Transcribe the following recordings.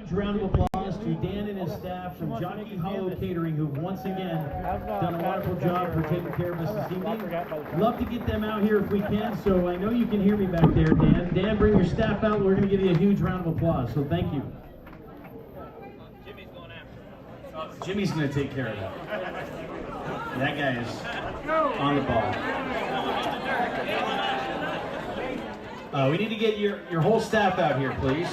huge round of applause to Dan and his staff from Jockey Hollow Catering, who've once again done a wonderful job for taking care of us this evening. Love to get them out here if we can, so I know you can hear me back there, Dan. Dan, bring your staff out. We're going to give you a huge round of applause, so thank you. Jimmy's going after. Jimmy's going to take care of that. That guy is on the ball. We need to get your whole staff out here, please.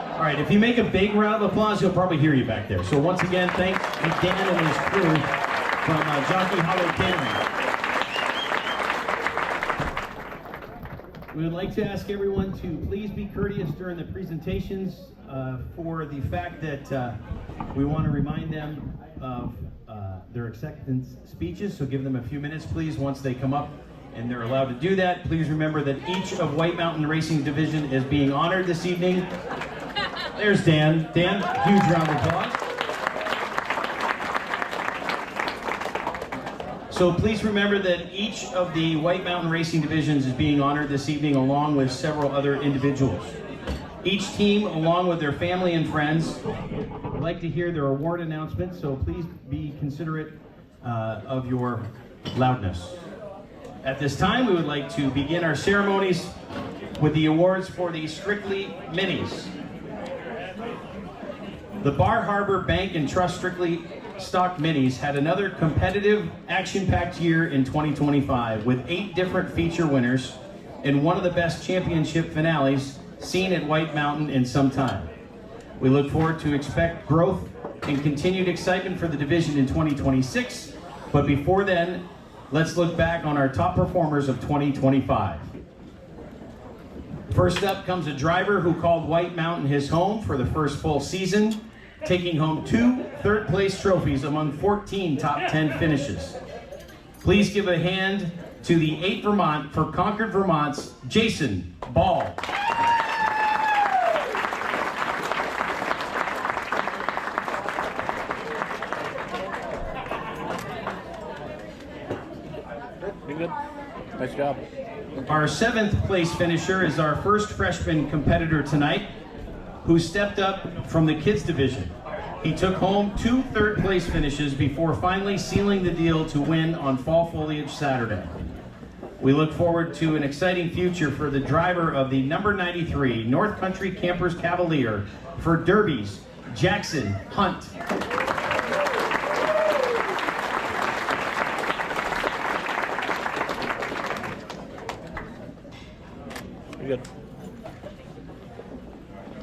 All right, if you make a big round of applause, he'll probably hear you back there. So once again, thank Dan and his crew from Jockey Hollow Catering. We would like to ask everyone to please be courteous during the presentations for the fact that we want to remind them of their acceptance speeches. So give them a few minutes, please, once they come up and they're allowed to do that. Please remember that each of White Mountain Racing Division is being honored this evening. There's Dan. Dan, huge round of applause. So please remember that each of the White Mountain Racing Divisions is being honored this evening along with several other individuals. Each team, along with their family and friends, would like to hear their award announcements, so please be considerate of your loudness. At this time, we would like to begin our ceremonies with the awards for the Strictly Minis. The Bar Harbor Bank and Trust Strictly Stock Minis had another competitive, action-packed year in 2025 with 8 different feature winners and one of the best championship finales seen at White Mountain in some time. We look forward to expect growth and continued excitement for the division in 2026, but before then, let's look back on our top performers of 2025. First up comes a driver who called White Mountain his home for the first full season, taking home 2 third-place trophies among 14 top 10 finishes. Please give a hand to the 8 Vermont for Concord, Vermont's Jason Ball. Good. Nice job. Our 7th place finisher is our first freshman competitor tonight, who stepped up from the kids division. He took home 2 third-place finishes before finally sealing the deal to win on Fall Foliage Saturday. We look forward to an exciting future for the driver of the number 93 North Country Campers Cavalier for Derbies, Jackson Hunt. Good.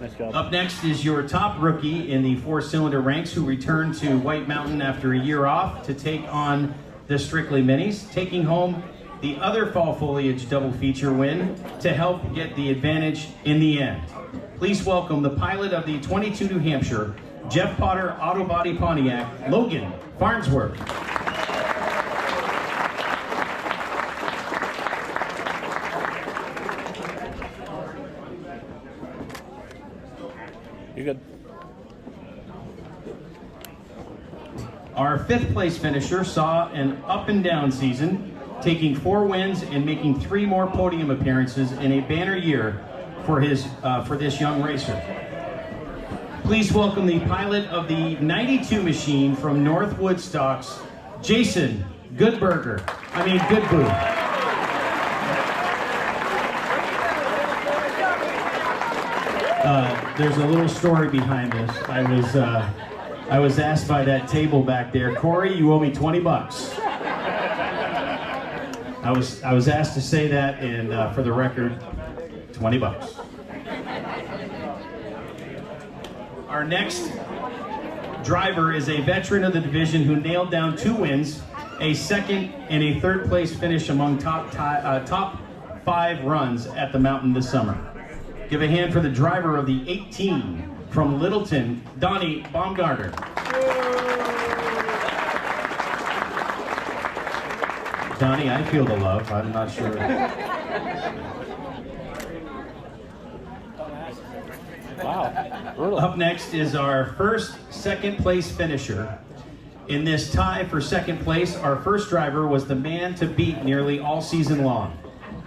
Nice job. Up next is your top rookie in the 4-cylinder ranks who returned to White Mountain after a year off to take on the Strictly Minis, taking home the other Fall Foliage double feature win to help get the advantage in the end. Please welcome the pilot of the 22 New Hampshire, Jeff Potter Auto Body Pontiac, Logan Farnsworth. You're good. Our 5th place finisher saw an up and down season, taking 4 wins and making 3 more podium appearances in a banner year for this young racer. Please welcome the pilot of the 92 machine from North Woodstocks, Jason Goodbooth. There's a little story behind this. I was asked by that table back there, Corey, you owe me 20 bucks. I was asked to say that, and for the record, 20 bucks. Our next driver is a veteran of the division who nailed down 2 wins, a 2nd and a 3rd place finish among top 5 runs at the mountain this summer. Give a hand for the driver of the 18 from Littleton, Donnie Baumgartner. Donnie, I feel the love. I'm not sure. Wow. Brutal. Up next is our first second place finisher. In this tie for second place, our first driver was the man to beat nearly all season long,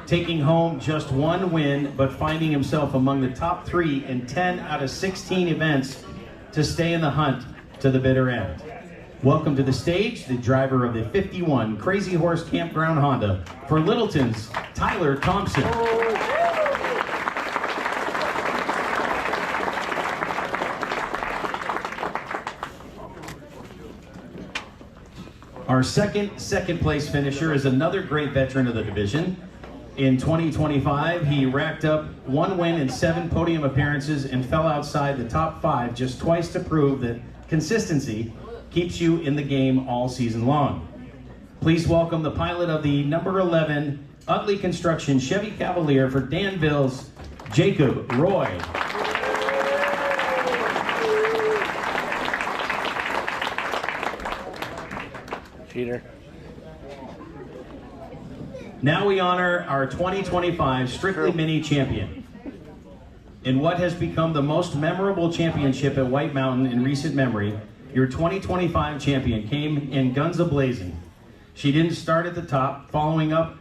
taking home just one win, but finding himself among the top 3 in 10 out of 16 events to stay in the hunt to the bitter end. Welcome to the stage, the driver of the 51 Crazy Horse Campground Honda for Littleton's Tyler Thompson. Our second place finisher is another great veteran of the division. In 2025, he racked up 1 win and 7 podium appearances and fell outside the top 5 just twice to prove that consistency keeps you in the game all season long. Please welcome the pilot of the number 11 Utley Construction Chevy Cavalier for Danville's Jacob Roy. Cheater. Now we honor our 2025 Strictly Mini champion. In what has become the most memorable championship at White Mountain in recent memory, your 2025 champion came in guns a-blazing. She didn't start at the top, following up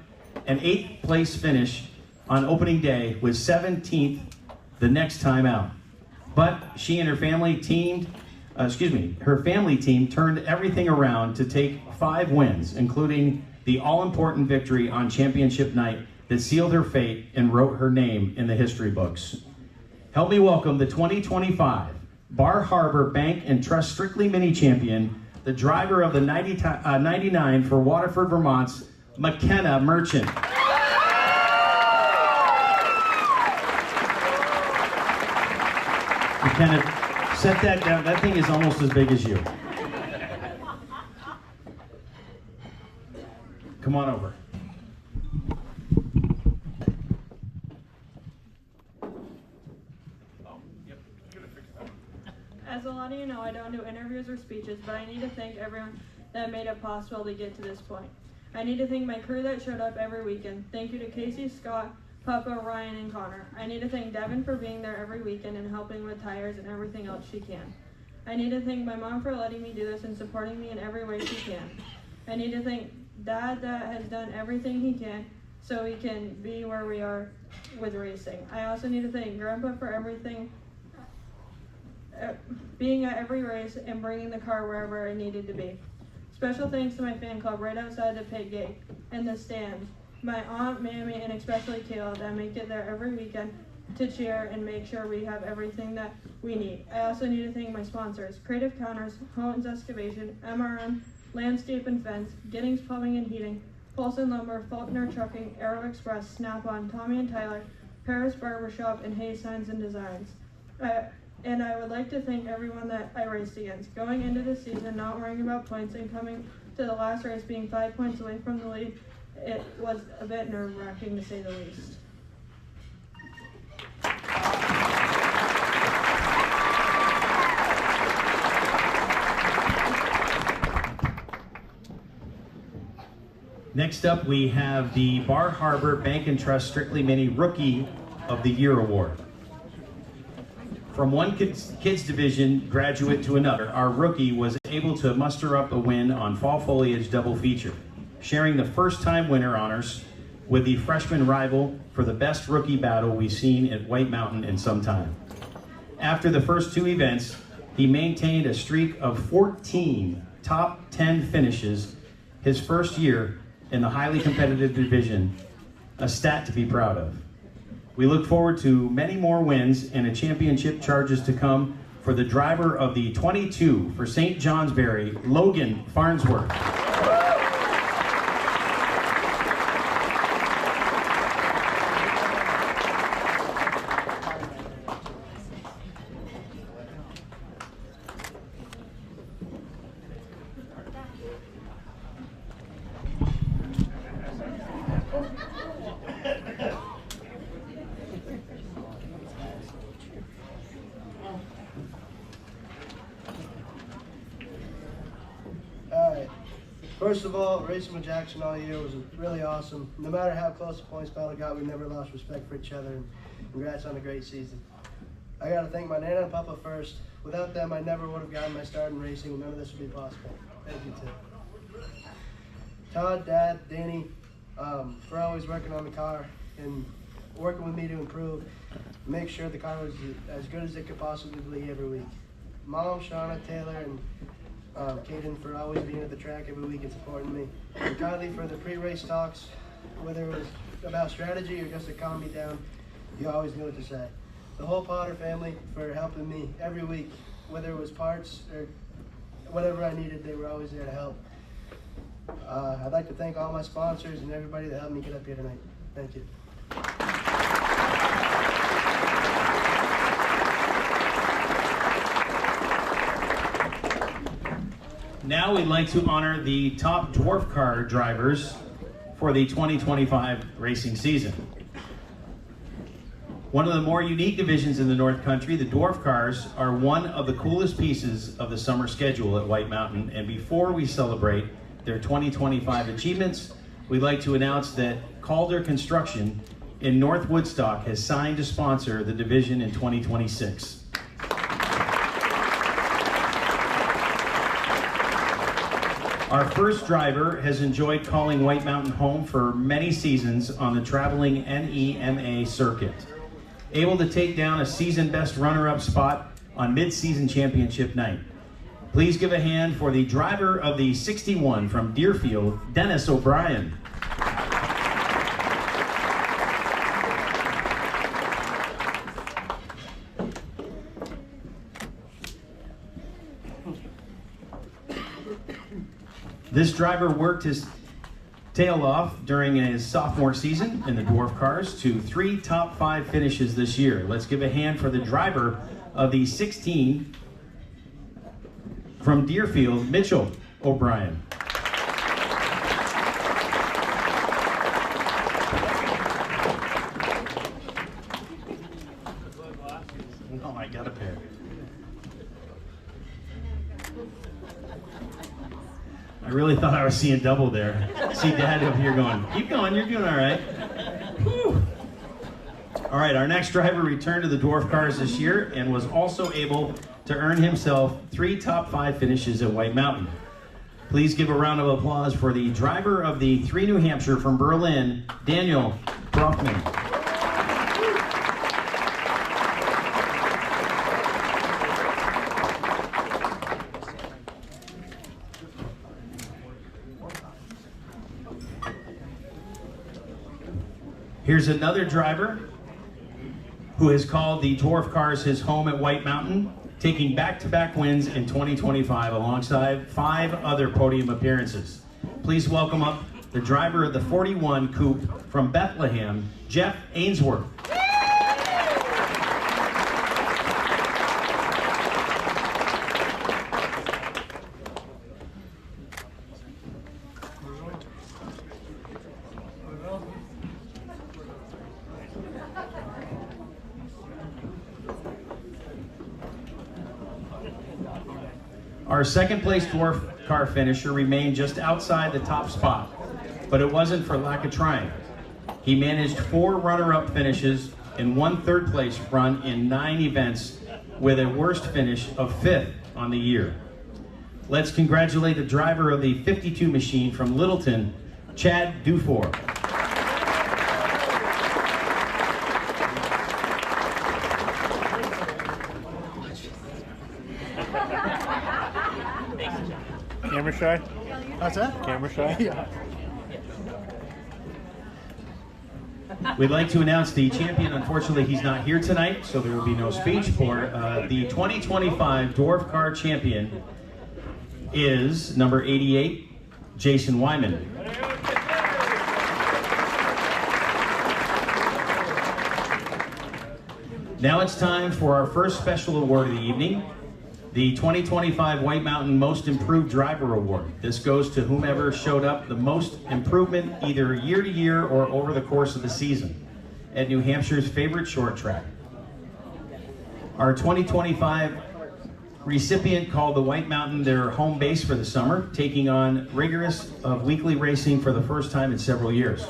an 8th place finish on opening day with 17th the next time out. But she and her family team turned everything around to take 5 wins, including the all-important victory on championship night that sealed her fate and wrote her name in the history books. Help me welcome the 2025 Bar Harbor Bank and Trust Strictly Mini champion, the driver of the 99 for Waterford, Vermont's McKenna Merchant. McKenna, set that down. That thing is almost as big as you. Come on over. As a lot of you know, I don't do interviews or speeches, but I need to thank everyone that made it possible to get to this point. I need to thank my crew that showed up every weekend. Thank you to Casey, Scott, Papa, Ryan, and Connor. I need to thank Devin for being there every weekend and helping with tires and everything else she can. I need to thank my mom for letting me do this and supporting me in every way she can. I need to thank Dad that has done everything he can so we can be where we are with racing. I also need to thank Grandpa for everything, being at every race and bringing the car wherever it needed to be. Special thanks to my fan club right outside the pit gate and the stands, my aunt, Mammy, and especially Kayla that make it there every weekend to cheer and make sure we have everything that we need. I also need to thank my sponsors, Creative Counters, Hones Excavation, MRM, Landscape and Fence, Giddings Plumbing and Heating, Paulson Lumber, Faulkner Trucking, Aero Express, Snap-on, Tommy and Tyler, Paris Barbershop, and Hayes Signs and Designs. And I would like to thank everyone that I raced against. Going into the season, not worrying about points and coming to the last race being 5 points away from the lead, it was a bit nerve-wracking to say the least. Next up, we have the Bar Harbor Bank and Trust Strictly Mini Rookie of the Year Award. From one kids division graduate to another, our rookie was able to muster up a win on Fall Foliage Double Feature, sharing the first-time winner honors with the freshman rival for the best rookie battle we've seen at White Mountain in some time. After the first 2 events, he maintained a streak of 14 top 10 finishes his first year in the highly competitive division, a stat to be proud of. We look forward to many more wins and a championship charges to come for the driver of the 22 for St. Johnsbury, Logan Farnsworth. First of all, racing with Jackson all year was really awesome. No matter how close the points battle got, we never lost respect for each other, and congrats on a great season. I got to thank my Nana and Papa first. Without them, I never would have gotten my start in racing, and none of this would be possible. Thank you, Tim. Todd, Dad, Danny, for always working on the car and working with me to improve, make sure the car was as good as it could possibly be every week. Mom, Shauna, Taylor, and Caden for always being at the track every week and supporting me. And Kylie for the pre-race talks, whether it was about strategy or just to calm me down, you always knew what to say. The whole Potter family for helping me every week, whether it was parts or whatever I needed, they were always there to help. I'd like to thank all my sponsors and everybody that helped me get up here tonight. Thank you. Now we'd like to honor the top dwarf car drivers for the 2025 racing season. One of the more unique divisions in the North Country, the dwarf cars are one of the coolest pieces of the summer schedule at White Mountain. And before we celebrate their 2025 achievements, we'd like to announce that Calder Construction in North Woodstock has signed to sponsor the division in 2026. Our first driver has enjoyed calling White Mountain home for many seasons on the traveling NEMA circuit. Able to take down a season best runner-up spot on mid-season championship night. Please give a hand for the driver of the 61 from Deerfield, Dennis O'Brien. This driver worked his tail off during his sophomore season in the dwarf cars to 3 top 5 finishes this year. Let's give a hand for the driver of the 16 from Deerfield, Mitchell O'Brien. Oh, I got a pair. I really thought I was seeing double there. See Dad over here going, keep going, you're doing all right. Whew. All right, our next driver returned to the dwarf cars this year and was also able to earn himself 3 top 5 finishes at White Mountain. Please give a round of applause for the driver of the 3 New Hampshire from Berlin, Daniel Brockman. Here's another driver who has called the dwarf cars his home at White Mountain, taking back-to-back wins in 2025 alongside 5 other podium appearances. Please welcome up the driver of the 41 Coupe from Bethlehem, Jeff Ainsworth. Our second place dwarf car finisher remained just outside the top spot, but it wasn't for lack of trying. He managed 4 runner-up finishes and 1 third place run in 9 events with a worst finish of 5th on the year. Let's congratulate the driver of the 52 machine from Littleton, Chad Dufour. Camera shy? What's that? Camera shy? Yeah. We'd like to announce the champion. Unfortunately, he's not here tonight, so there will be no speech for the 2025 Dwarf Car Champion is number 88, Jason Wyman. Now it's time for our first special award of the evening, the 2025 White Mountain Most Improved Driver Award. This goes to whomever showed up the most improvement either year to year or over the course of the season at New Hampshire's favorite short track. Our 2025 recipient called the White Mountain their home base for the summer, taking on rigorous weekly racing for the first time in several years.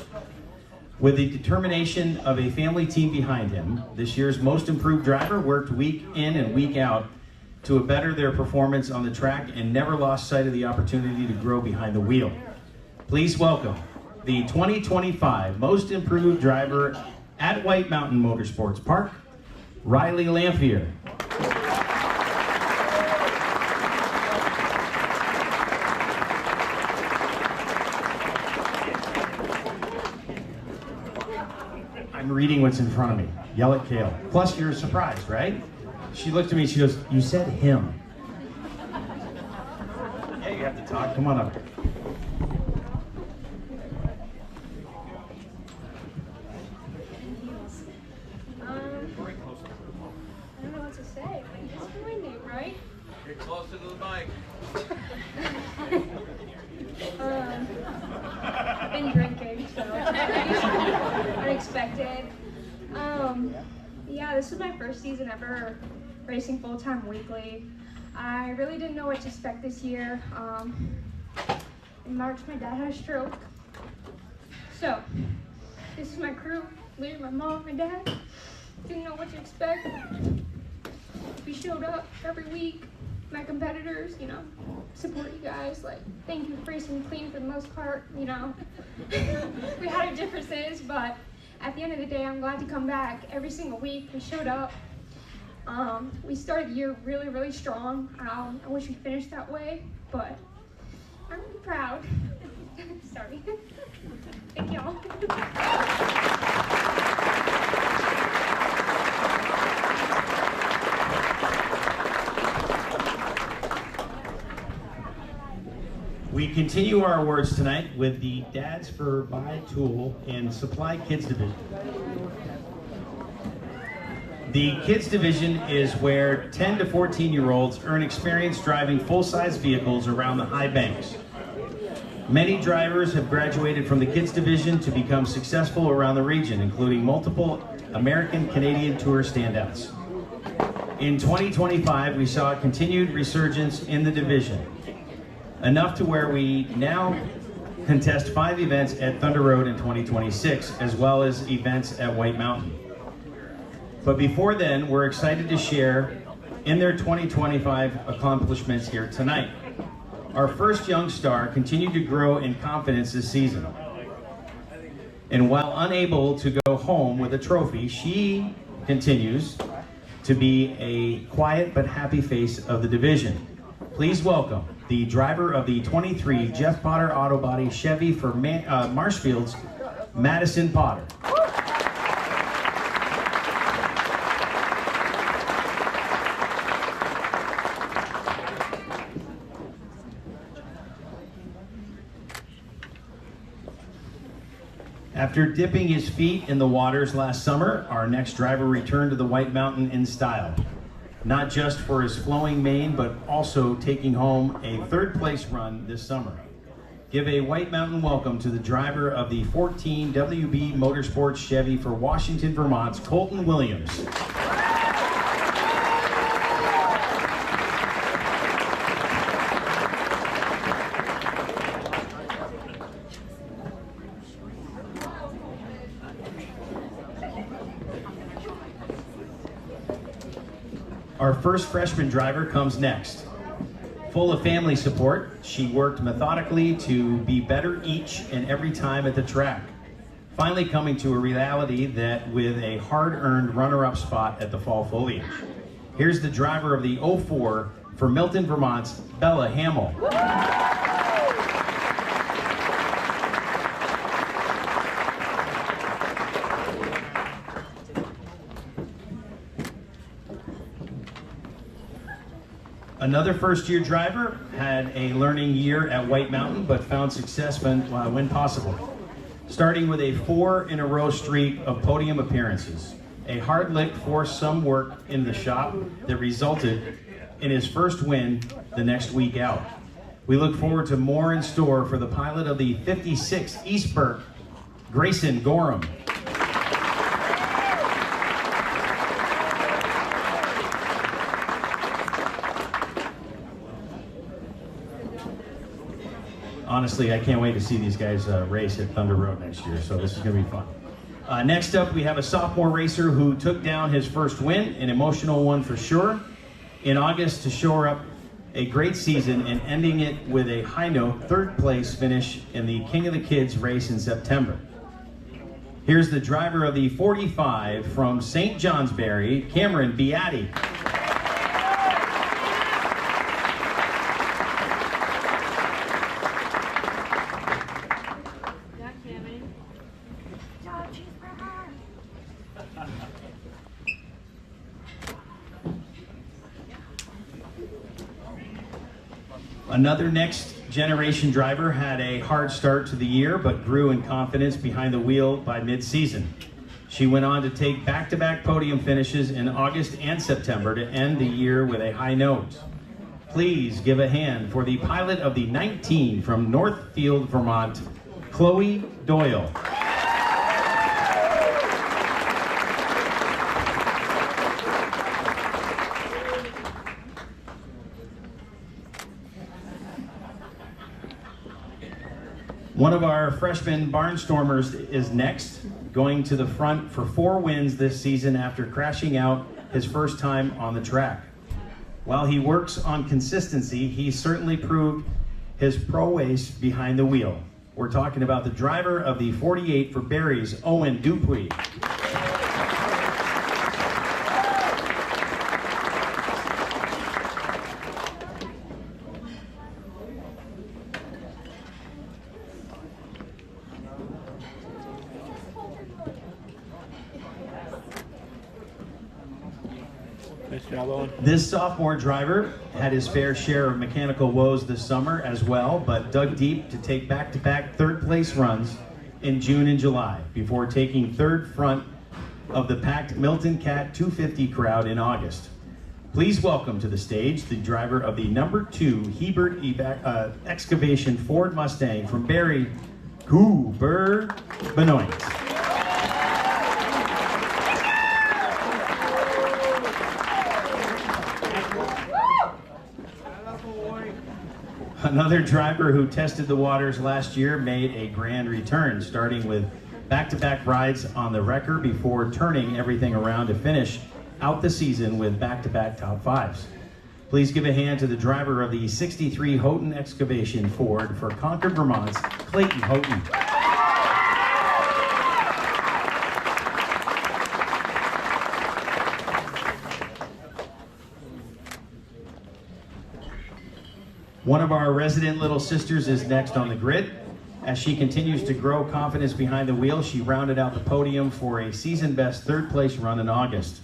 With the determination of a family team behind him, this year's most improved driver worked week in and week out to better their performance on the track and never lost sight of the opportunity to grow behind the wheel. Please welcome the 2025 most improved driver at White Mountain Motorsports Park, Riley Lamphere. I'm reading what's in front of me. Yell at Kale. Plus, you're surprised, right? She looked at me, she goes, "You said him." Yeah, you have to talk. Come on up. I don't know what to say. It's my name, right? Get closer to the mic. I've been drinking, so unexpected. Yeah, this was my first season ever racing full-time weekly. I really didn't know what to expect this year. In March, my dad had a stroke. So, this is my crew, leading my mom, my dad. Didn't know what to expect. We showed up every week. My competitors, you know, support you guys. Like, thank you for racing clean for the most part, you know. We had our differences, but at the end of the day, I'm glad to come back every single week. We showed up. We started the year really, really strong. I wish we finished that way, but I'm really proud. Sorry. Thank y'all. We continue our awards tonight with the Dads for Buy Tool and Supply Kids Division. The Kids Division is where 10 to 14-year-olds earn experience driving full-size vehicles around the high banks. Many drivers have graduated from the Kids Division to become successful around the region, including multiple American-Canadian Tour standouts. In 2025, we saw a continued resurgence in the division, enough to where we now contest 5 events at Thunder Road in 2026, as well as events at White Mountain. But before then, we're excited to share in their 2025 accomplishments here tonight. Our first young star continued to grow in confidence this season. And while unable to go home with a trophy, she continues to be a quiet but happy face of the division. Please welcome the driver of the 23 Jeff Potter Auto Body Chevy for Marshfield's, Madison Potter. After dipping his feet in the waters last summer, our next driver returned to the White Mountain in style. Not just for his flowing mane, but also taking home a 3rd place run this summer. Give a White Mountain welcome to the driver of the 14 WB Motorsports Chevy for Washington, Vermont's Colton Williams. Our first freshman driver comes next. Full of family support, she worked methodically to be better each and every time at the track, finally coming to a reality that with a hard-earned runner-up spot at the Fall Foliage. Here's the driver of the 04 for Milton, Vermont's Bella Hamill. Another first-year driver had a learning year at White Mountain, but found success when possible, starting with a 4-in-a-row streak of podium appearances. A hard lick forced some work in the shop that resulted in his first win the next week out. We look forward to more in store for the pilot of the 56 East Burke, Grayson Gorham. honestly, I can't wait to see these guys race at Thunder Road next year, so this is going to be fun. Next up, we have a sophomore racer who took down his first win, an emotional one for sure, in August to shore up a great season and ending it with a high note, third place finish in the King of the Kids race in September. Here's the driver of the 45 from St. Johnsbury, Cameron Beatty. Another next generation driver had a hard start to the year, but grew in confidence behind the wheel by mid-season. She went on to take back-to-back podium finishes in August and September to end the year with a high note. Please give a hand for the pilot of the 19 from Northfield, Vermont, Chloe Doyle. One of our freshman barnstormers is next, going to the front for 4 wins this season after crashing out his first time on the track. While he works on consistency, he certainly proved his prowess behind the wheel. We're talking about the driver of the 48 for Barry's, Owen Dupuy. Nice job, Owen. This sophomore driver had his fair share of mechanical woes this summer as well, but dug deep to take back-to-back third-place runs in June and July before taking third front of the packed Milton Cat 250 crowd in August. Please welcome to the stage the driver of the number 2 Hebert Excavation Ford Mustang from Barry, Cooper Benoit. Another driver who tested the waters last year made a grand return, starting with back-to-back rides on the wrecker before turning everything around to finish out the season with back-to-back top 5s. Please give a hand to the driver of the 63 Houghton Excavation Ford for Concord, Vermont's Clayton Houghton. One of our resident little sisters is next on the grid. As she continues to grow confidence behind the wheel, she rounded out the podium for a season-best third-place run in August.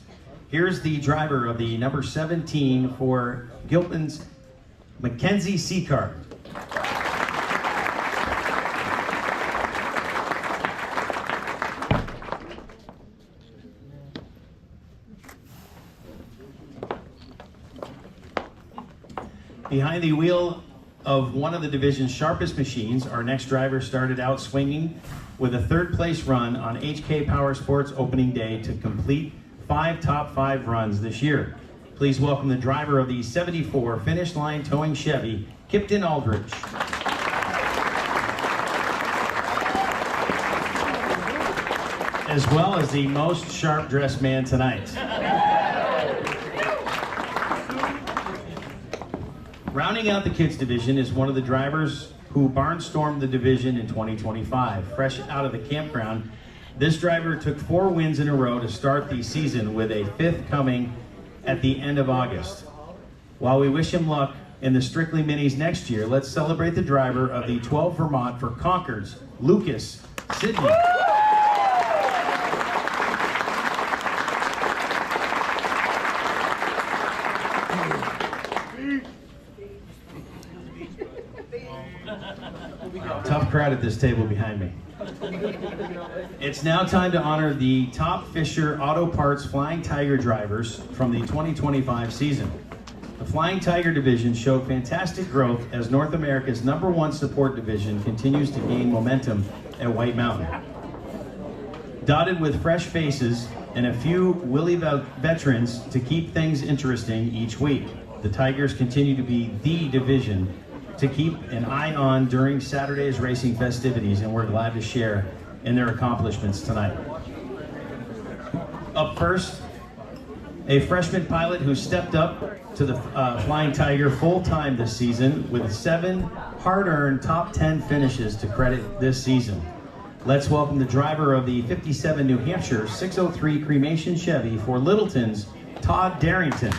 Here's the driver of the number 17 for Gilpin's, Mackenzie Seacart. Behind the wheel of one of the division's sharpest machines, our next driver started out swinging with a third-place run on HK Power Sports opening day to complete 5 top 5 runs this year. Please welcome the driver of the 74 Finish Line Towing Chevy, Kipton Aldridge. As well as the most sharp-dressed man tonight. Rounding out the kids division is one of the drivers who barnstormed the division in 2025. Fresh out of the campground, this driver took 4 wins in a row to start the season, with a 5th coming at the end of August. While we wish him luck in the Strictly Minis next year, let's celebrate the driver of the 12 Vermont for Concord's, Lucas Sidney. Tough crowd at this table behind me. It's now time to honor the top Fisher Auto Parts Flying Tiger drivers from the 2025 season. The Flying Tiger division showed fantastic growth as North America's #1 support division continues to gain momentum at White Mountain. Dotted with fresh faces and a few Willie veterans to keep things interesting each week, the Tigers continue to be the division to keep an eye on during Saturday's racing festivities, and we're glad to share in their accomplishments tonight. Up first, a freshman pilot who stepped up to the Flying Tiger full-time this season with 7 hard-earned top 10 finishes to credit this season. Let's welcome the driver of the 57 New Hampshire 603 Cremation Chevy for Littleton's Todd Darrington.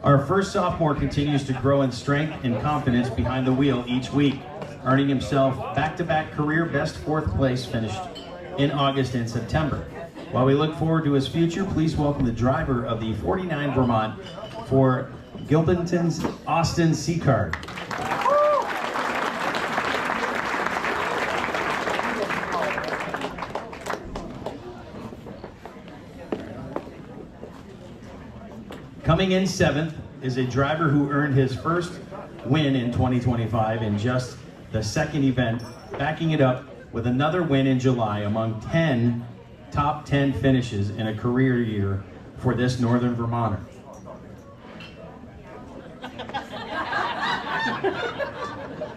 Our first sophomore continues to grow in strength and confidence behind the wheel each week, earning himself back-to-back career best 4th place finished in August and September. While we look forward to his future, please welcome the driver of the 49 Vermont for Gilpinton's Austin Seacard. Coming in 7th is a driver who earned his first win in 2025 in just the 2nd event, backing it up with another win in July among 10 top 10 finishes in a career year for this Northern Vermonter.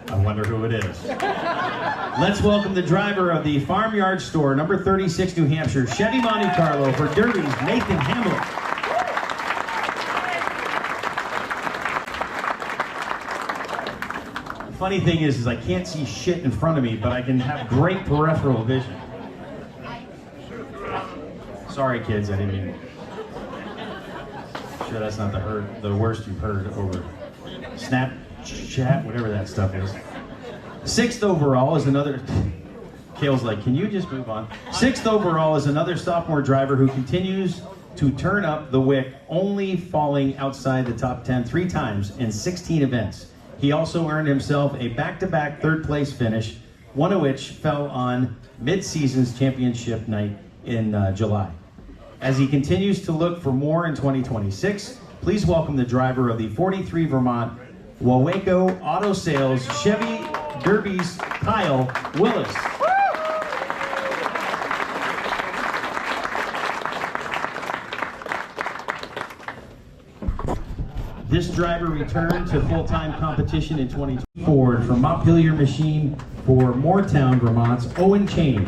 I wonder who it is. Let's welcome the driver of the Farmyard Store, number 36 New Hampshire Chevy Monte Carlo for Derby's Nathan Hamlet. Funny thing is I can't see shit in front of me, but I can have great peripheral vision. Sorry, kids, I didn't mean it. Sure, that's not the worst you've heard over Snapchat, whatever that stuff is. 6th overall is another. Kale's like, can you just move on? 6th overall is another sophomore driver who continues to turn up the wick, only falling outside the top 10 3 times in 16 events. He also earned himself a back-to-back 3rd place finish, one of which fell on mid-season's championship night in July. As he continues to look for more in 2026, please welcome the driver of the 43 Vermont Waweco Auto Sales Chevy Derby's Kyle Willis. This driver returned to full-time competition in 2024 from Montpelier Machine for Moortown, Vermont's Owen Cheney.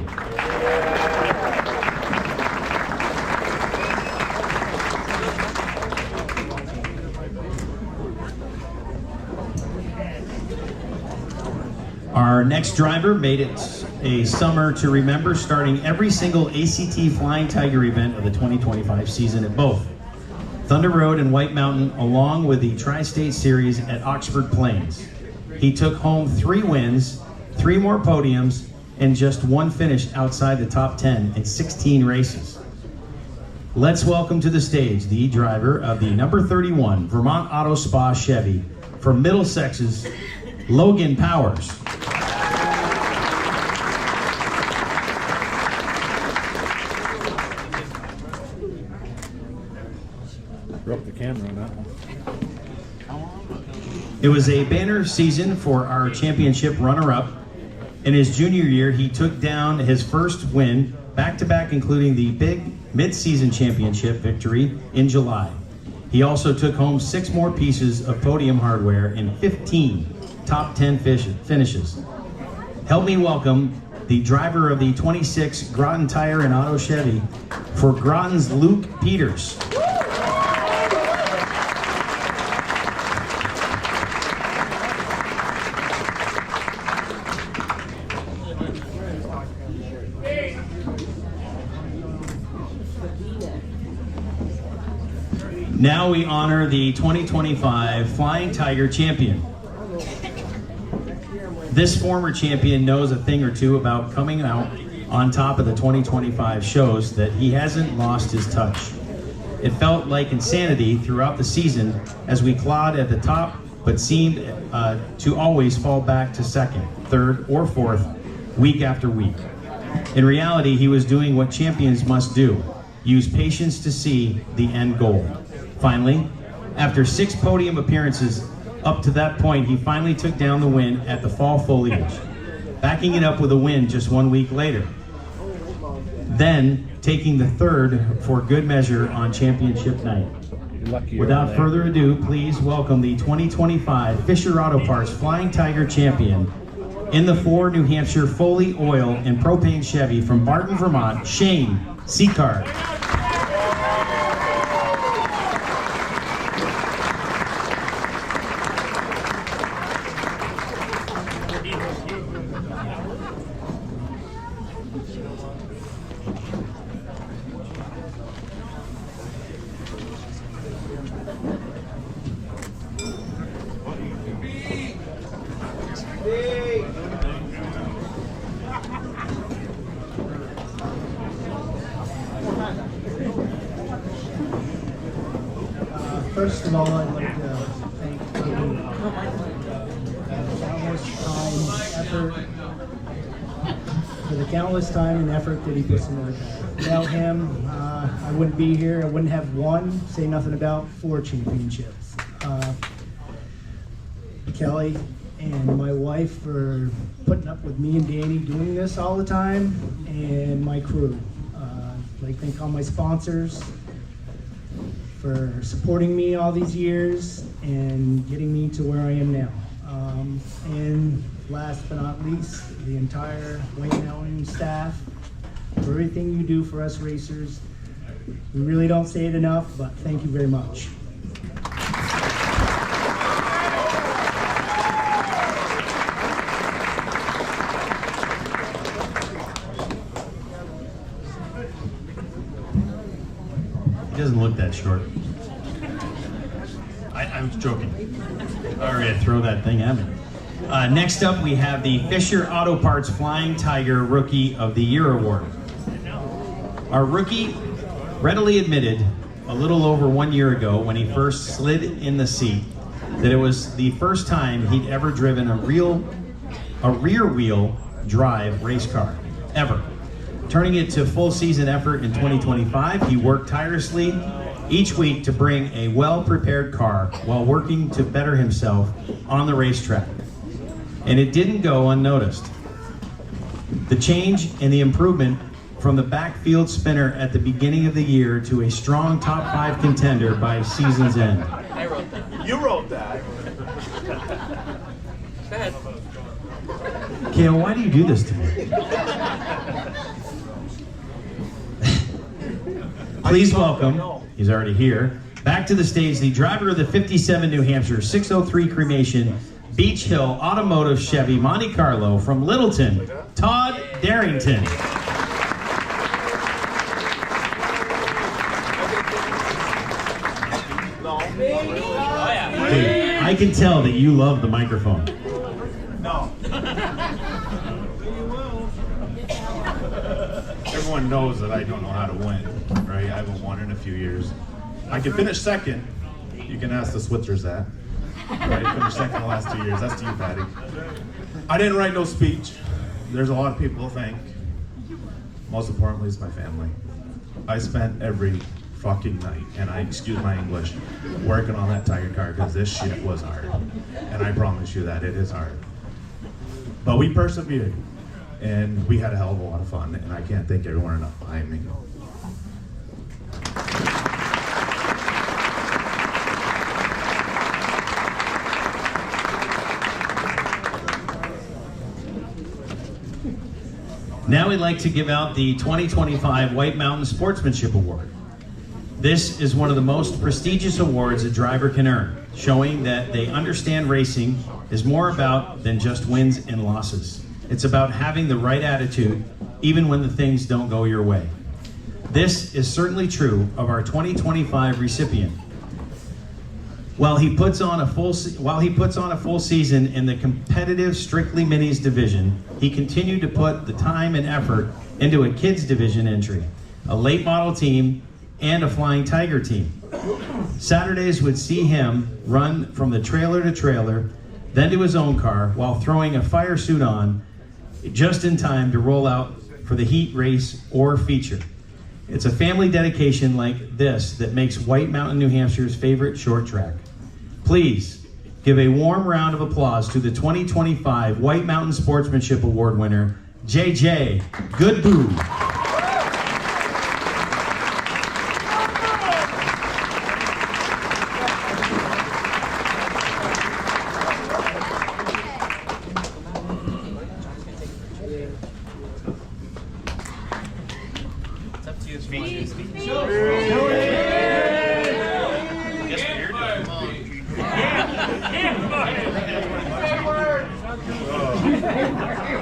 Our next driver made it a summer to remember, starting every single ACT Flying Tiger event of the 2025 season at both Thunder Road and White Mountain, along with the Tri-State Series at Oxford Plains. He took home 3 wins, 3 more podiums, and just 1 finish outside the top 10 in 16 races. Let's welcome to the stage the driver of the number 31 Vermont Auto Spa Chevy from Middlesex's Logan Powers. Broke the camera on that one. It was a banner season for our championship runner-up. In his junior year, he took down his first win, back-to-back, including the big mid-season championship victory in July. He also took home 6 more pieces of podium hardware and 15 top 10 finishes. Help me welcome the driver of the 26 Groton Tire and Auto Chevy for Groton's Luke Peters. Now we honor the 2025 Flying Tiger champion. This former champion knows a thing or two about coming out on top of the 2025 shows that he hasn't lost his touch. It felt like insanity throughout the season as we clawed at the top, but seemed to always fall back to 2nd, 3rd, or 4th week after week. In reality, he was doing what champions must do: use patience to see the end goal. Finally, after 6 podium appearances Up to that point, he finally took down the win at the fall foliage, backing it up with a win just 1 week later. Then taking the third for good measure on championship night. Without further ado, please welcome the 2025 Fisher Auto Parts Flying Tiger champion in the 4 New Hampshire Foley Oil and Propane Chevy from Barton, Vermont, Shane Seacard. First of all, I'd like to thank Katie for the countless time and effort that he puts into the car. Without him, I wouldn't be here. I wouldn't have won, say nothing about 4 championships. Kelly and my wife for putting up with me and Danny doing this all the time, and my crew. I'd like to thank all my sponsors for supporting me all these years and getting me to where I am now. And last but not least, the entire White Mountain staff for everything you do for us racers. We really don't say it enough, but thank you very much. He doesn't look that short. I'm joking. All right, throw that thing at me. Next up, we have the Fisher Auto Parts Flying Tiger Rookie of the Year Award. Our rookie readily admitted a little over 1 year ago when he first slid in the seat that it was the first time he'd ever driven a rear wheel drive race car, ever. Turning it to full season effort in 2025, he worked tirelessly each week to bring a well-prepared car while working to better himself on the racetrack. And it didn't go unnoticed. The change and the improvement from the backfield spinner at the beginning of the year to a strong top 5 contender by season's end. I wrote that. You wrote that. Go ahead. Kale, why do you do this to me? Please welcome, he's already here, back to the stage, the driver of the 57 New Hampshire 603 Cremation Beach Hill Automotive Chevy Monte Carlo from Littleton, Todd Darrington. Dude, I can tell that you love the microphone. No. Everyone knows that I don't know how to win, right? I haven't won in a few years. I can finish second. You can ask the Switzers that. Right? Finished second the last 2 years. That's to you, Patty. I didn't write no speech. There's a lot of people to thank. Most importantly is my family. I spent every fucking night, and I excuse my English, working on that Tiger car because this shit was hard. And I promise you that it is hard. But we persevered, and we had a hell of a lot of fun, and I can't thank everyone enough behind me. Now we'd like to give out the 2025 White Mountain Sportsmanship Award. This is one of the most prestigious awards a driver can earn, showing that they understand racing is more about than just wins and losses. It's about having the right attitude, even when the things don't go your way. This is certainly true of our 2025 recipient. While he puts on a full season in the competitive Strictly Minis division, he continued to put the time and effort into a kids division entry, a late model team, and a Flying Tiger team. Saturdays would see him run from the trailer to trailer, then to his own car while throwing a fire suit on just in time to roll out for the heat race or feature. It's a family dedication like this that makes White Mountain, New Hampshire's favorite short track. Please give a warm round of applause to the 2025 White Mountain Sportsmanship Award winner, JJ Goodboo.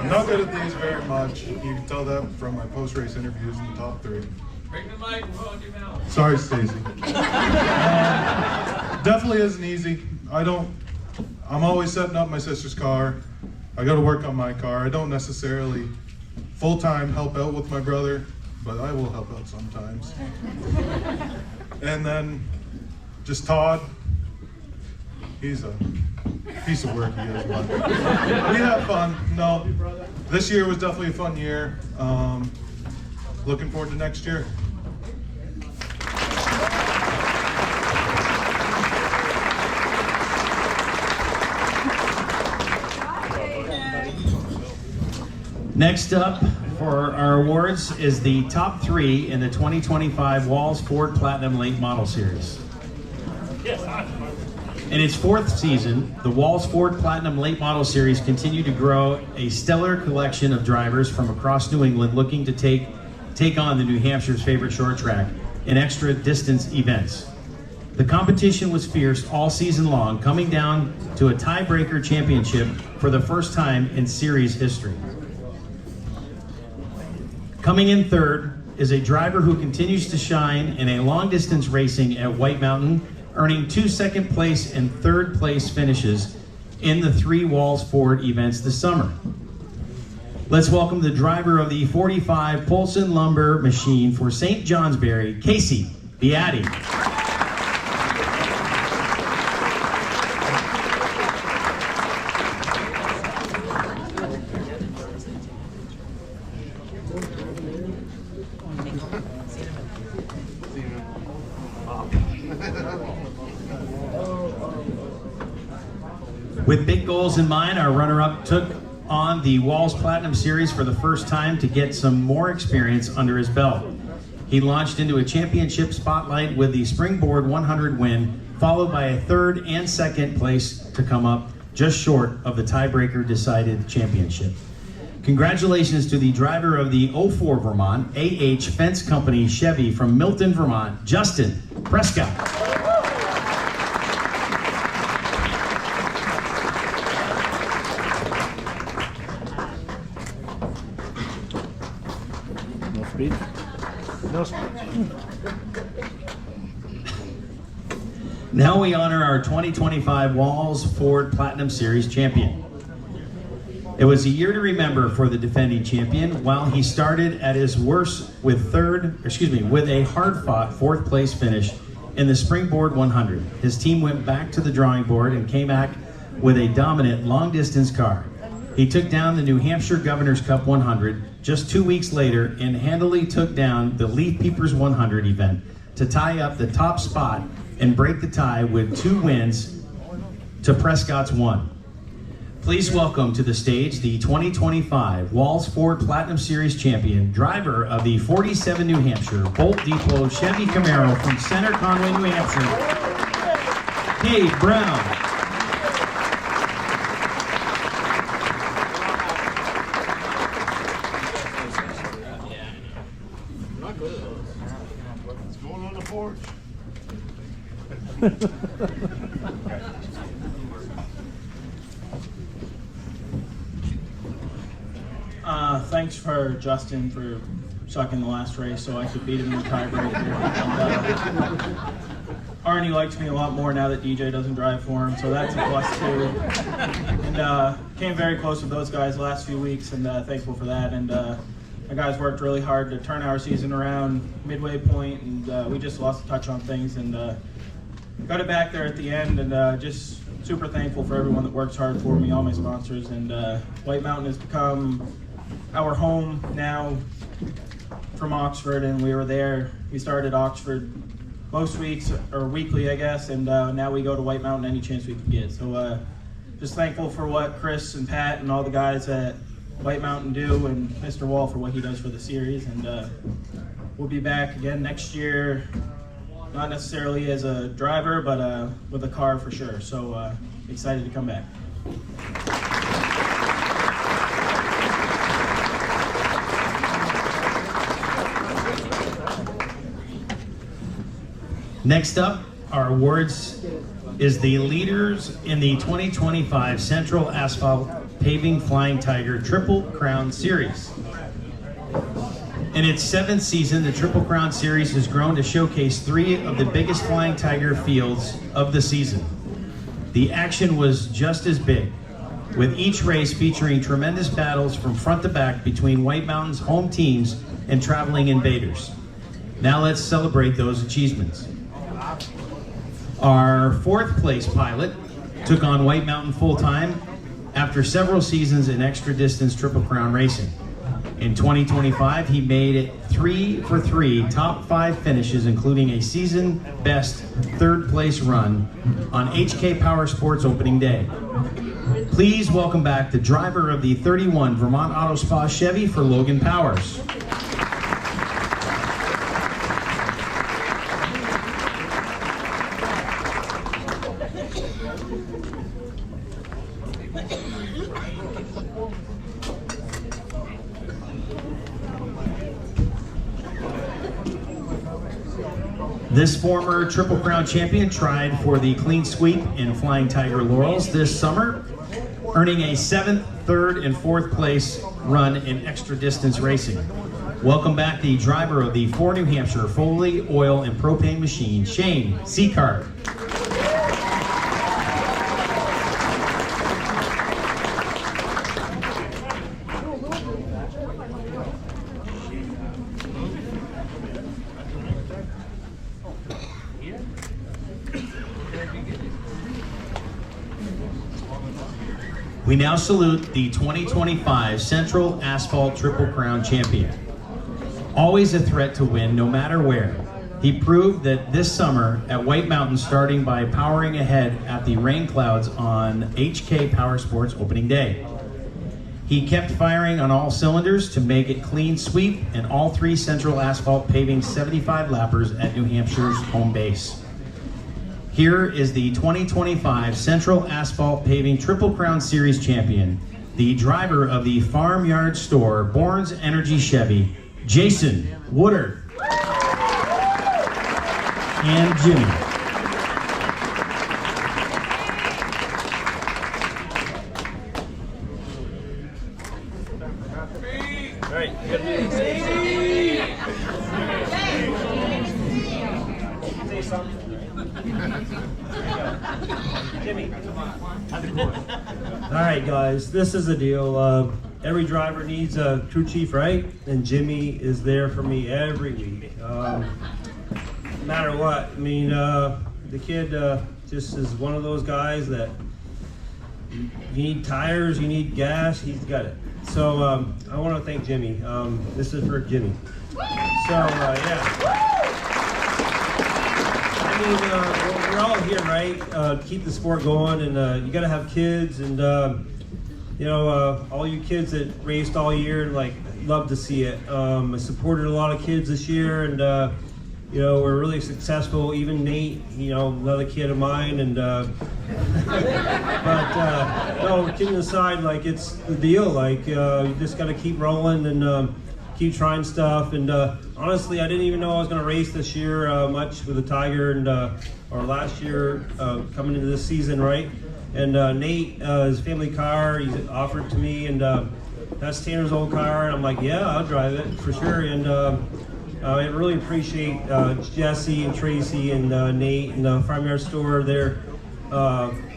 I'm not good at these very much. You can tell that from my post-race interviews in the top 3. Bring the microphone to your mouth. Sorry, Stacy. Definitely isn't easy. I'm always setting up my sister's car. I go to work on my car. I don't necessarily full-time help out with my brother, but I will help out sometimes. And then just Todd. He's a piece of work, he is, but we have fun. No, this year was definitely a fun year. Looking forward to next year. Next up for our awards is the top 3 in the 2025 Walls Ford Platinum Late Model Series. In its 4th season, the Walls Ford Platinum Late Model Series continued to grow a stellar collection of drivers from across New England looking to take on the New Hampshire's favorite short track in extra distance events. The competition was fierce all season long, coming down to a tiebreaker championship for the first time in series history. Coming in 3rd is a driver who continues to shine in a long distance racing at White Mountain, earning 2 second place and 3rd place finishes in the 3 Walls Ford events this summer. Let's welcome the driver of the 45 Polson Lumber machine for St. Johnsbury, Casey Beatty. With big goals in mind, our runner-up took on the Walls Platinum Series for the first time to get some more experience under his belt. He launched into a championship spotlight with the Springboard 100 win, followed by a 3rd and 2nd place to come up just short of the tiebreaker decided championship. Congratulations to the driver of the 04 Vermont AH Fence Company Chevy from Milton, Vermont, Justin Prescott. No speed. Now we honor our 2025 Walls Ford Platinum Series champion. It was a year to remember for the defending champion. While he started at his worst with a hard-fought 4th place finish in the Springboard 100. His team went back to the drawing board and came back with a dominant long-distance car. He took down the New Hampshire Governor's Cup 100 just 2 weeks later and handily took down the Leaf Peepers 100 event to tie up the top spot and break the tie with 2 wins to Prescott's 1. Please welcome to the stage the 2025 Walls Ford Platinum Series champion, driver of the 47 New Hampshire Bolt Depot Chevy Camaro from Center Conway, New Hampshire, Dave Brown. Thanks for Justin for sucking the last race so I could beat him in the tiebreaker. Arnie likes me a lot more now that DJ doesn't drive for him, so that's a +2. And came very close with those guys the last few weeks, and thankful for that. And the guys worked really hard to turn our season around midway point, and we just lost touch on things and got it back there at the end. And just super thankful for everyone that works hard for me, all my sponsors. And White Mountain has become our home now from Oxford, and we started Oxford most weeks or weekly, I guess, and now we go to White Mountain any chance we can get. So just thankful for what Chris and Pat and all the guys at White Mountain do, and Mr. Wall for what he does for the series. And we'll be back again next year, not necessarily as a driver, but with a car for sure. So excited to come back. Next up, our awards is the leaders in the 2025 Central Asphalt Paving Flying Tiger Triple Crown Series. In its 7th season, the Triple Crown Series has grown to showcase 3 of the biggest Flying Tiger fields of the season. The action was just as big, with each race featuring tremendous battles from front to back between White Mountain's home teams and traveling invaders. Now let's celebrate those achievements. Our 4th place pilot took on White Mountain full-time after several seasons in extra distance Triple Crown racing. In 2025, he made it 3 for 3 top 5 finishes, including a season best 3rd place run on HK Power Sports opening day. Please welcome back the driver of the 31 Vermont Auto Spa Chevy for Logan Powers. This former Triple Crown champion tried for the clean sweep in Flying Tiger laurels this summer, earning a 7th, 3rd, and 4th place run in extra distance racing. Welcome back the driver of the 4 New Hampshire Foley Oil and Propane Machine, Shane Seacard. We now salute the 2025 Central Asphalt Triple Crown champion. Always a threat to win no matter where. He proved that this summer at White Mountain, starting by powering ahead at the rain clouds on HK Power Sports opening day. He kept firing on all cylinders to make it clean sweep in all 3 Central Asphalt Paving 75 lappers at New Hampshire's home base. Here is the 2025 Central Asphalt Paving Triple Crown Series champion, the driver of the Farmyard Store Bourne's Energy Chevy, Jason Woodard. And Jimmy. All right, good. Say something. Jimmy. All right, guys, this is the deal. Every driver needs a crew chief, right? And Jimmy is there for me every week. No matter what. I mean, the kid just is one of those guys that you need tires, you need gas, he's got it. So I want to thank Jimmy. This is for Jimmy. So, yeah. I mean, we're all here, right? Keep the sport going, and you got to have kids, and you know, all you kids that raced all year, like, love to see it. I supported a lot of kids this year, and you know, we're really successful. Even Nate, you know, another kid of mine, and but no, kidding aside, like, it's the deal. Like, you just got to keep rolling and keep trying stuff. And honestly, I didn't even know I was going to race this year much with the Tiger, and or last year coming into this season, right? And Nate, his family car, he offered it to me, and that's Tanner's old car, and I'm like, yeah, I'll drive it for sure. And I really appreciate Jesse and Tracy and Nate and the Farmyard Store. They're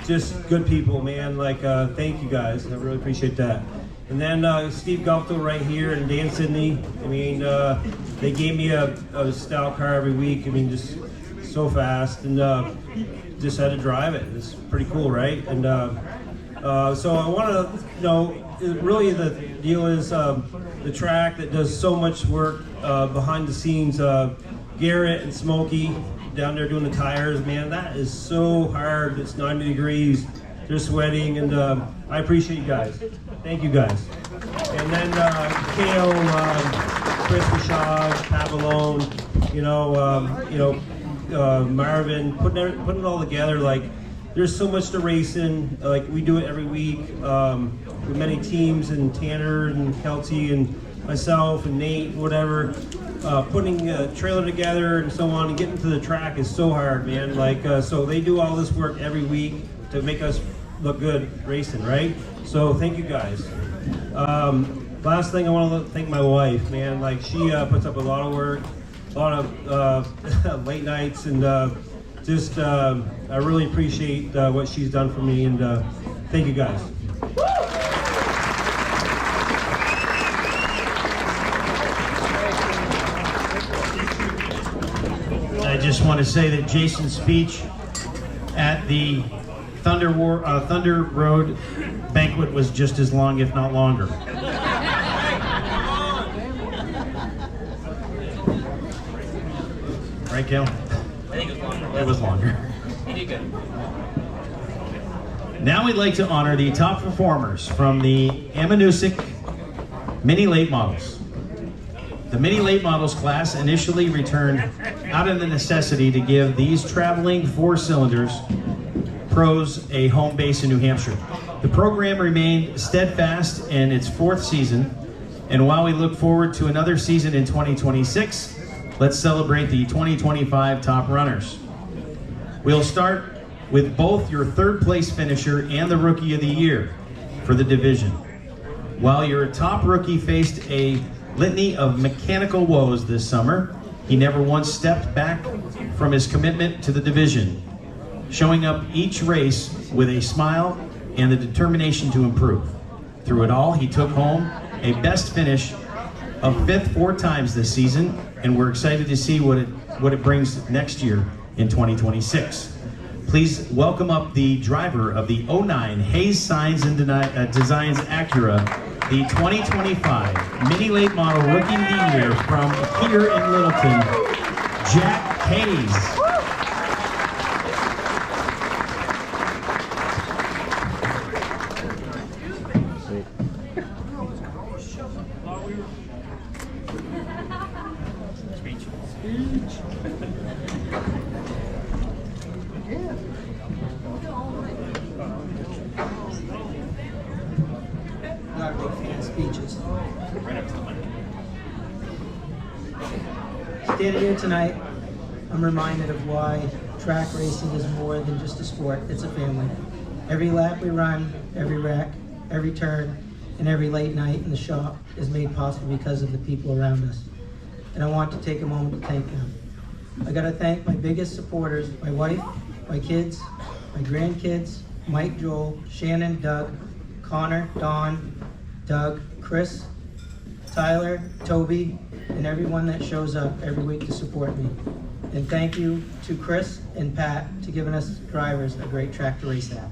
just good people, man. Like, thank you guys. I really appreciate that. And then Steve Guptill right here and Dan Sidney. I mean, they gave me a style car every week. I mean, just so fast, and just had to drive it. It's pretty cool, right? And so I want to, you know, really the deal is the track that does so much work behind the scenes Garrett and Smokey down there doing the tires, man, that is so hard. It's 90 degrees. They're sweating, and I appreciate you guys. Thank you guys. And then Kale, Chris Rashad, Pavalone, Marvin, putting it all together. Like, there's so much to racing. Like, we do it every week with many teams, and Tanner and Kelty and myself and Nate, whatever. Putting a trailer together and so on, and getting to the track is so hard, man. Like, so they do all this work every week to make us look good racing, right? So thank you guys. Last thing, I want to thank my wife, man. Like, she puts up a lot of work, a lot of late nights, and I really appreciate what she's done for me, and thank you guys. I just want to say that Jason's speech at the Thunder Road banquet was just as long, if not longer. Right, Cal? I think it was longer. It was longer. You did good. Now we'd like to honor the top performers from the Amanusic Mini Late Models. The Mini Late Models class initially returned out of the necessity to give these traveling four-cylinders pros a home base in New Hampshire. The program remained steadfast in its fourth season, and while we look forward to another season in 2026, let's celebrate the 2025 top runners. We'll start with both your third place finisher and the Rookie of the Year for the division. While your top rookie faced a litany of mechanical woes this summer, he never once stepped back from his commitment to the division, showing up each race with a smile and the determination to improve. Through it all, he took home a best finish of 5th 4 times this season, and we're excited to see what it brings next year in 2026. Please welcome up the driver of the 09 Hayes Signs and Designs Acura, the 2025 Mini Late Model Rookie of the Year from here in Littleton, Jack Hayes. Not a big fan of speeches. Standing here tonight, I'm reminded of why track racing is more than just a sport, it's a family. Every lap we run, every wreck, every turn, and every late night in the shop is made possible because of the people around us. And I want to take a moment to thank them. I gotta thank my biggest supporters, my wife, my kids, my grandkids, Mike, Joel, Shannon, Doug, Connor, Don, Doug, Chris, Tyler, Toby, and everyone that shows up every week to support me. And thank you to Chris and Pat to giving us drivers a great track to race at.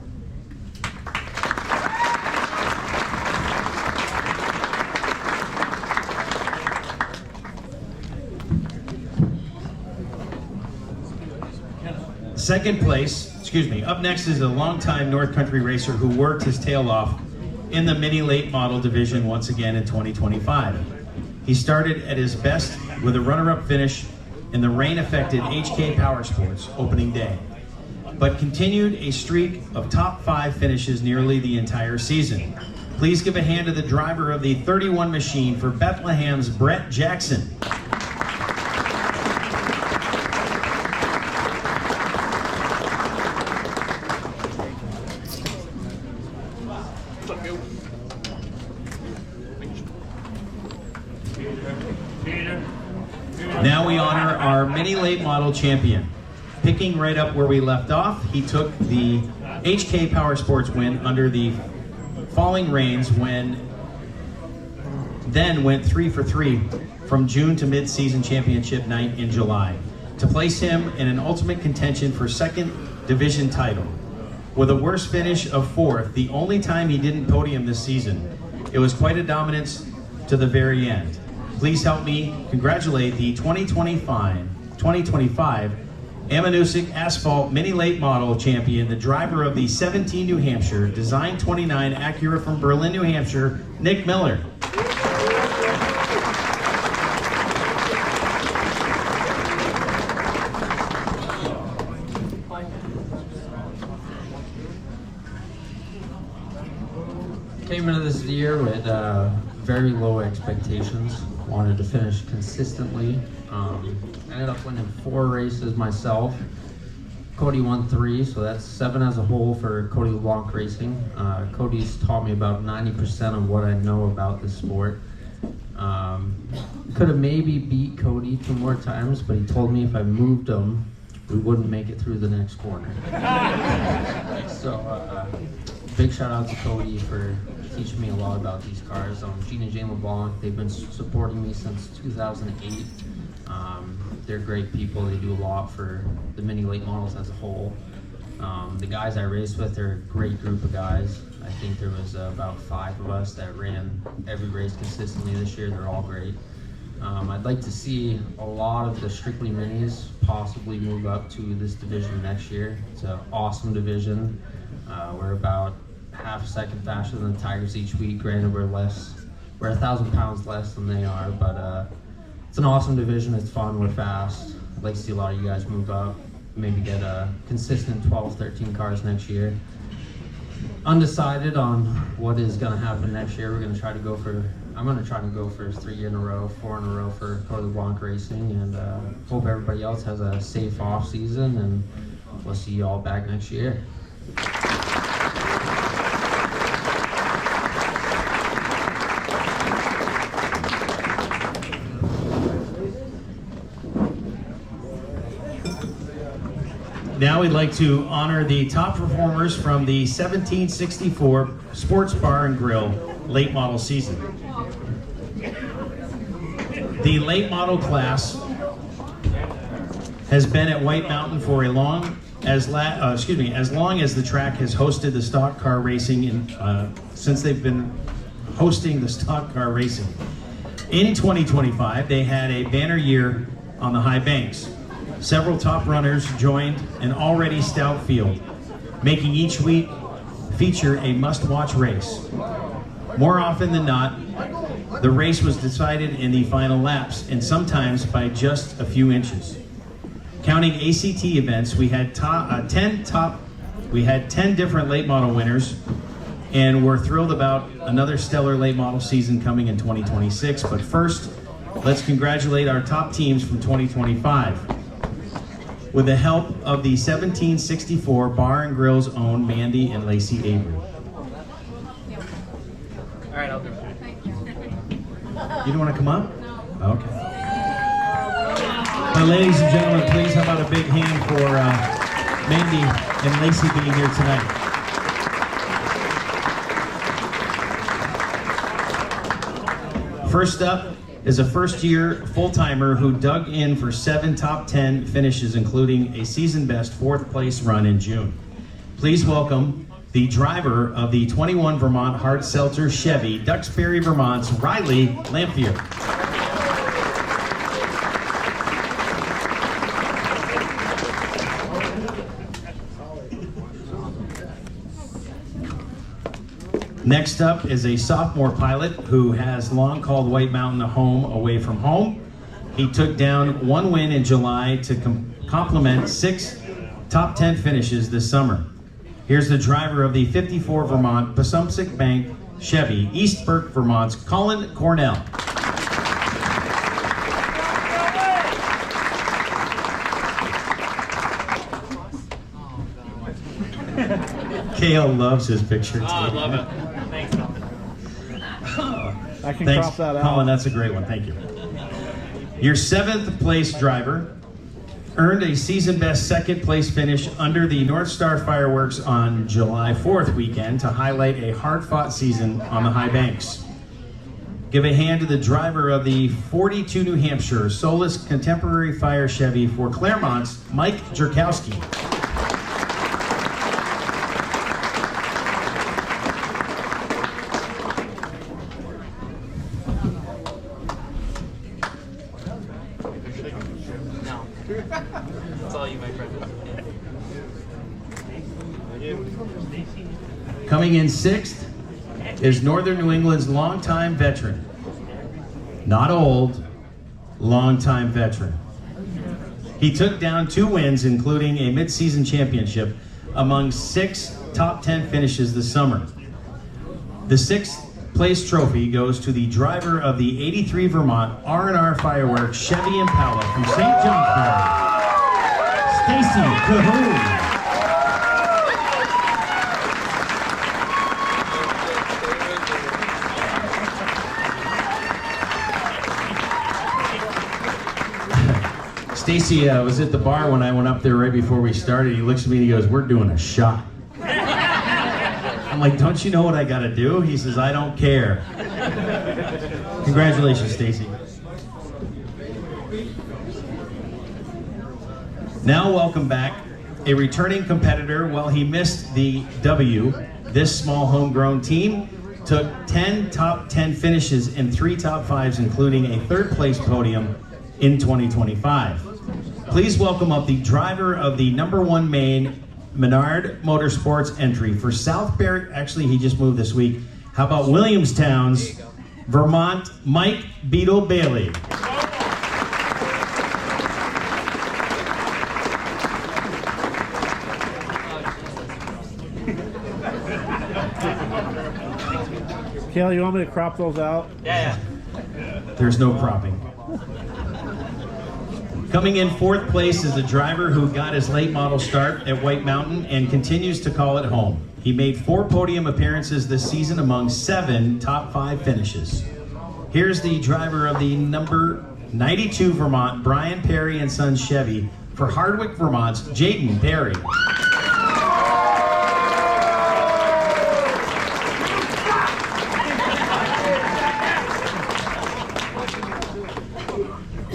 Second place, up next is a longtime North Country racer who worked his tail off in the Mini Late Model division once again in 2025. He started at his best with a runner-up finish in the rain-affected HK Power Sports opening day, but continued a streak of top 5 finishes nearly the entire season. Please give a hand to the driver of the 31 machine for Bethlehem's Brett Jackson. Now we honor our Mini Late Model champion. Picking right up where we left off, he took the HK Power Sports win under the falling rains then went 3 for 3 from June to mid-season championship night in July to place him in an ultimate contention for second division title. With a worse finish of 4th, the only time he didn't podium this season, it was quite a dominance to the very end. Please help me congratulate the 2025 2025 Amanuense Asphalt Mini Late Model Champion, the driver of the 17 New Hampshire Design 29 Acura from Berlin, New Hampshire, Nick Miller. Came into this year with very low expectations. Wanted to finish consistently. Ended up winning 4 races myself. Cody won 3, so that's 7 as a whole for Cody LeBlanc Racing. Cody's taught me about 90% of what I know about this sport. Could have maybe beat Cody 2 more times, but he told me if I moved him, we wouldn't make it through the next corner. So big shout out to Cody for teaching me a lot about these cars. Gene and Jane LeBlanc, they've been supporting me since 2008. They're great people. They do a lot for the mini late models as a whole. The guys I raced with are a great group of guys. I think there was about 5 of us that ran every race consistently this year. They're all great. I'd like to see a lot of the Strictly Minis possibly move up to this division next year. It's an awesome division. We're about half a second faster than the Tigers each week. Granted, we're 1,000 pounds less than they are, but it's an awesome division. It's fun. We're fast. I'd like to see a lot of you guys move up. Maybe get a consistent 12, 13 cars next year. Undecided on what is going to happen next year. I'm going to try to go for 3 in a row, 4 in a row for Cody LeBlanc Racing, and hope everybody else has a safe off season, and we'll see you all back next year. Now we'd like to honor the top performers from the 1764 Sports Bar and Grill late model season. The late model class has been at White Mountain for as long as the track has hosted the stock car racing since they've been hosting the stock car racing. In 2025, they had a banner year on the high banks. Several top runners joined an already stout field, making each week feature a must-watch race. More often than not, the race was decided in the final laps, and sometimes by just a few inches. Counting ACT events, we had 10 different late model winners, and we're thrilled about another stellar late model season coming in 2026. But first, let's congratulate our top teams from 2025. With the help of the 1764 Bar and Grill's own Mandy and Lacey Avery. All right, I'll do it. You don't want to come up? Okay. Ladies and gentlemen, please, how about a big hand for Mandy and Lacey being here tonight. First up is a first-year full-timer who dug in for 7 top 10 finishes, including a season-best 4th place run in June. Please welcome the driver of the 21 Vermont Hard Seltzer Chevy, Duxbury, Vermont's Riley Lamphere. Next up is a sophomore pilot who has long called White Mountain a home away from home. He took down 1 win in July to complement 6 top 10 finishes this summer. Here's the driver of the 54 Vermont Passumpsic Bank Chevy, East Burke, Vermont's Colin Cornell. Kale loves his picture. Oh, I love it. Thanks. I can Thanks, crop that out. Colin, that's a great one. Thank you. Your 7th place driver earned a season best 2nd place finish under the North Star Fireworks on July 4th weekend to highlight a hard-fought season on the high banks. Give a hand to the driver of the 42 New Hampshire Solus Contemporary Fire Chevy for Claremont's Mike Jerkowski. Coming in sixth is Northern New England's longtime veteran. Not old, longtime veteran. He took down 2 wins, including a mid-season championship, among 6 top 10 finishes this summer. The 6th place trophy goes to the driver of the 83 Vermont R&R Fireworks Chevy Impala from St. Johnsbury, Stacy Cahoon. Stacy was at the bar when I went up there right before we started. He looks at me and he goes, "We're doing a shot." I'm like, "Don't you know what I gotta do?" He says, "I don't care." Congratulations, Stacy. Now welcome back a returning competitor. While he missed the W, this small homegrown team took 10 top 10 finishes and 3 top 5s, including a 3rd place podium in 2025. Please welcome up the driver of the #1 main Menard Motorsports entry for Southbury. Actually, he just moved this week. How about Williamstown's Vermont, Mike Beetle Bailey. Kale, you want me to crop those out? Yeah. There's no cropping. Coming in 4th place is a driver who got his late model start at White Mountain and continues to call it home. He made 4 podium appearances this season among 7 top 5 finishes. Here's the driver of the number 92 Vermont, Brian Perry and Sons Chevy, for Hardwick, Vermont's Jaden Perry.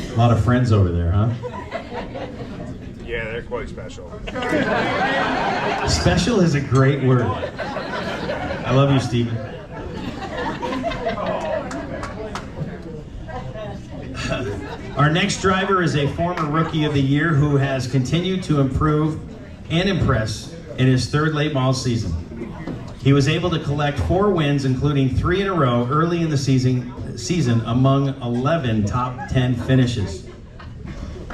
A lot of friends over there, huh? Yeah, they're quite special. Special is a great word. I love you, Stephen. Our next driver is a former Rookie of the Year who has continued to improve and impress in his 3rd late model season. He was able to collect 4 wins, including 3 in a row early in the season among 11 top 10 finishes.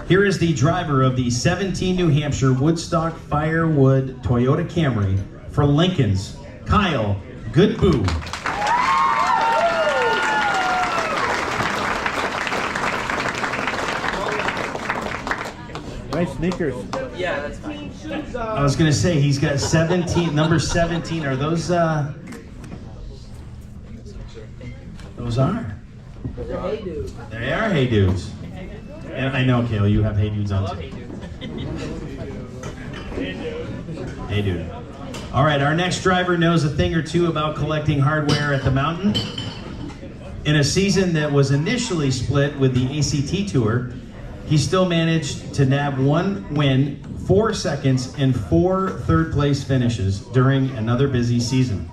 Here is the driver of the 17 New Hampshire Woodstock Firewood Toyota Camry for Lincoln's, Kyle Goodboo. Nice sneakers. Yeah, that's fine. I was gonna say, he's got 17, number 17. Are those, those are. They are Hey Dudes. And I know, Kale, you have Hey Dudes on too. Hey Dude. All right, our next driver knows a thing or two about collecting hardware at the mountain. In a season that was initially split with the ACT Tour, he still managed to nab 1 win, 4 seconds, and 4 third place finishes during another busy season.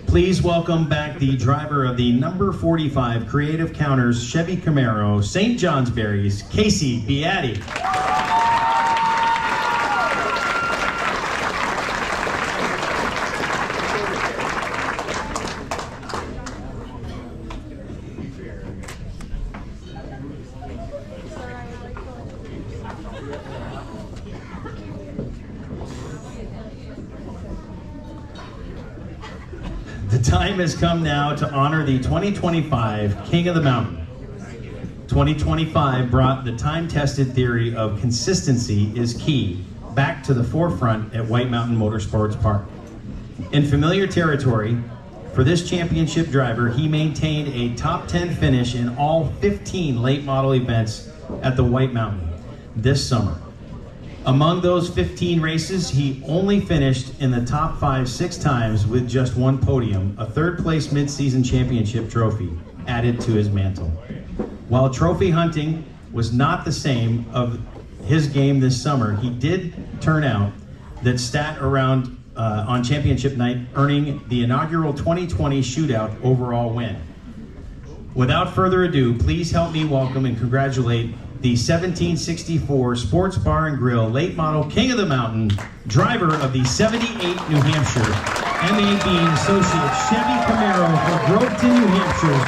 Please welcome back the driver of the number 45 Creative Counters Chevy Camaro, St. Johnsbury's, Casey Beatty. The time has come now to honor the 2025 King of the Mountain. 2025 brought the time-tested theory of consistency is key back to the forefront at White Mountain Motorsports Park. In familiar territory, for this championship driver, he maintained a top 10 finish in all 15 late model events at the White Mountain this summer. Among those 15 races, he only finished in the top 5 6 times with just 1 podium, a 3rd place mid-season championship trophy added to his mantle. While trophy hunting was not the same of his game this summer, he did turn out that stat around on championship night, earning the inaugural 2020 shootout overall win. Without further ado, please help me welcome and congratulate the 1764 Sports Bar and Grill Late Model King of the Mountain, driver of the 78 New Hampshire M.A. Bean Associates Chevy Camaro for Groveton, New Hampshire,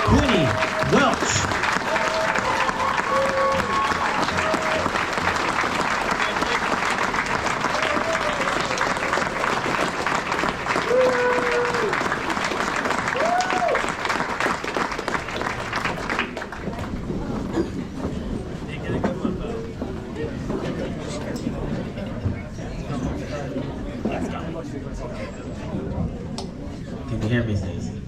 Quinny Welch. Can you hear me, Stacey?